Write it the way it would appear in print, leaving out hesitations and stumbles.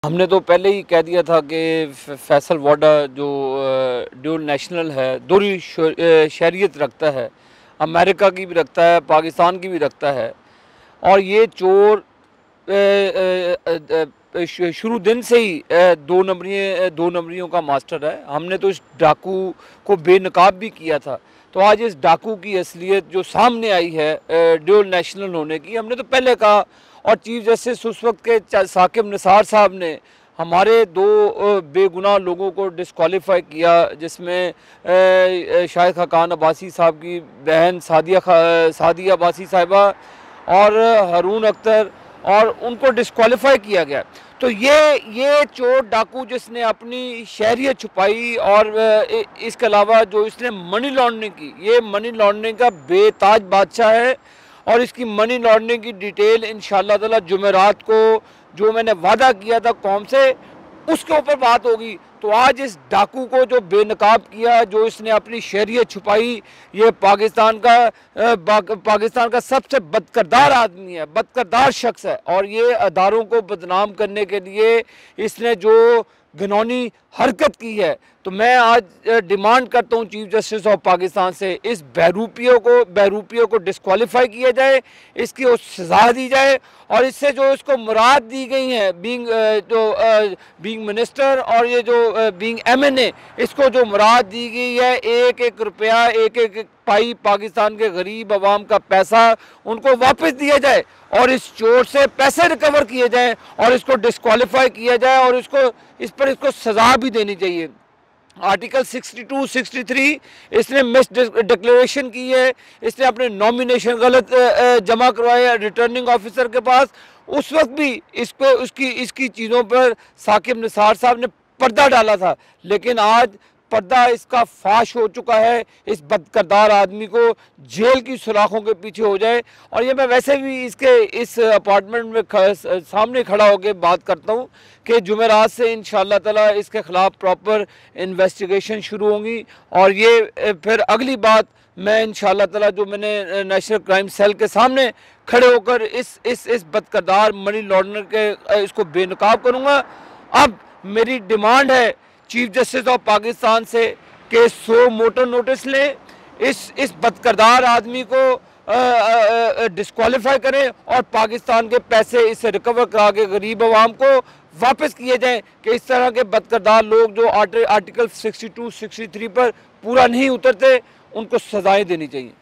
हमने तो पहले ही कह दिया था कि फैसल वाडा जो ड्यूल नेशनल है, दोहरी शहरियत रखता है, अमेरिका की भी रखता है, पाकिस्तान की भी रखता है। और ये चोर शुरू दिन से ही दो नंबरियों का मास्टर है। हमने तो इस डाकू को बेनकाब भी किया था। तो आज इस डाकू की असलियत जो सामने आई है ड्यूल नेशनल होने की, हमने तो पहले कहा। और चीफ जस्टिस उस वक्त के साकिब निसार साहब ने हमारे दो बेगुनाह लोगों को डिस्क्वालीफाई किया, जिसमें शाहिद खाकान अब्बासी साहब की बहन सादिया अब्बासी साहिबा और हारून अख्तर, और उनको डिस्क्वालीफाई किया गया। तो ये चोर डाकू जिसने अपनी शहरियत छुपाई और इसके अलावा जो इसने मनी लॉन्ड्रिंग की, ये मनी लॉन्ड्रिंग का बेताज बादशाह है। और इसकी मनी लॉन्ड्रिंग की डिटेल इंशाअल्लाह ताला जुमेरात को जो मैंने वादा किया था कौम से, उसके ऊपर बात होगी। तो आज इस डाकू को जो बेनकाब किया, जो इसने अपनी शहरियत छुपाई, ये पाकिस्तान का सबसे बदकिरदार आदमी है, बदकिरदार शख्स है। और ये अदारों को बदनाम करने के लिए इसने जो घिनौनी हरकत की है, तो मैं आज डिमांड करता हूँ चीफ जस्टिस ऑफ पाकिस्तान से, इस बहरूपियों को डिस्क्वालीफाई किया जाए, इसकी सज़ा दी जाए। और इससे जो इसको मुराद दी गई है बीइंग मिनिस्टर और ये जो बीइंग MNA, इसको जो मुराद दी गई है, एक एक रुपया, एक एक पाई पाकिस्तान के गरीब आवाम का पैसा उनको वापस दिया जाए और इस चोर से पैसे रिकवर किए जाएं और इसको डिस्क्वालीफाई किया जाए और इसको सज़ा भी देनी चाहिए। आर्टिकल 62, 63 इसने मिस डिक्लेरेशन की है, इसने अपने नॉमिनेशन गलत जमा करवाए रिटर्निंग ऑफिसर के पास। उस वक्त भी इसकी चीज़ों पर साकिब निसार साहब ने पर्दा डाला था, लेकिन आज पर्दा इसका फाश हो चुका है। इस बदकिरदार आदमी को जेल की सुराखों के पीछे हो जाए। और ये मैं वैसे भी इस अपार्टमेंट में सामने खड़ा होकर बात करता हूँ कि जुमेरात से इंशाअल्लाह ताला इसके ख़िलाफ़ प्रॉपर इन्वेस्टिगेशन शुरू होंगी। और ये फिर अगली बात मैं इंशाअल्लाह ताला जो मैंने नेशनल क्राइम सेल के सामने खड़े होकर इस बदकिरदार मनी लॉन्ड्रर के इसको बेनकाब करूँगा। अब मेरी डिमांड है चीफ जस्टिस ऑफ पाकिस्तान से कि 100 मोटर नोटिस लें, इस बदकिरदार आदमी को डिस्क्वालीफाई करें और पाकिस्तान के पैसे इससे रिकवर करा के गरीब आवाम को वापस किए जाएं कि इस तरह के बदकिरदार लोग जो आर्टिकल 62, 63 पर पूरा नहीं उतरते, उनको सजाएं देनी चाहिए।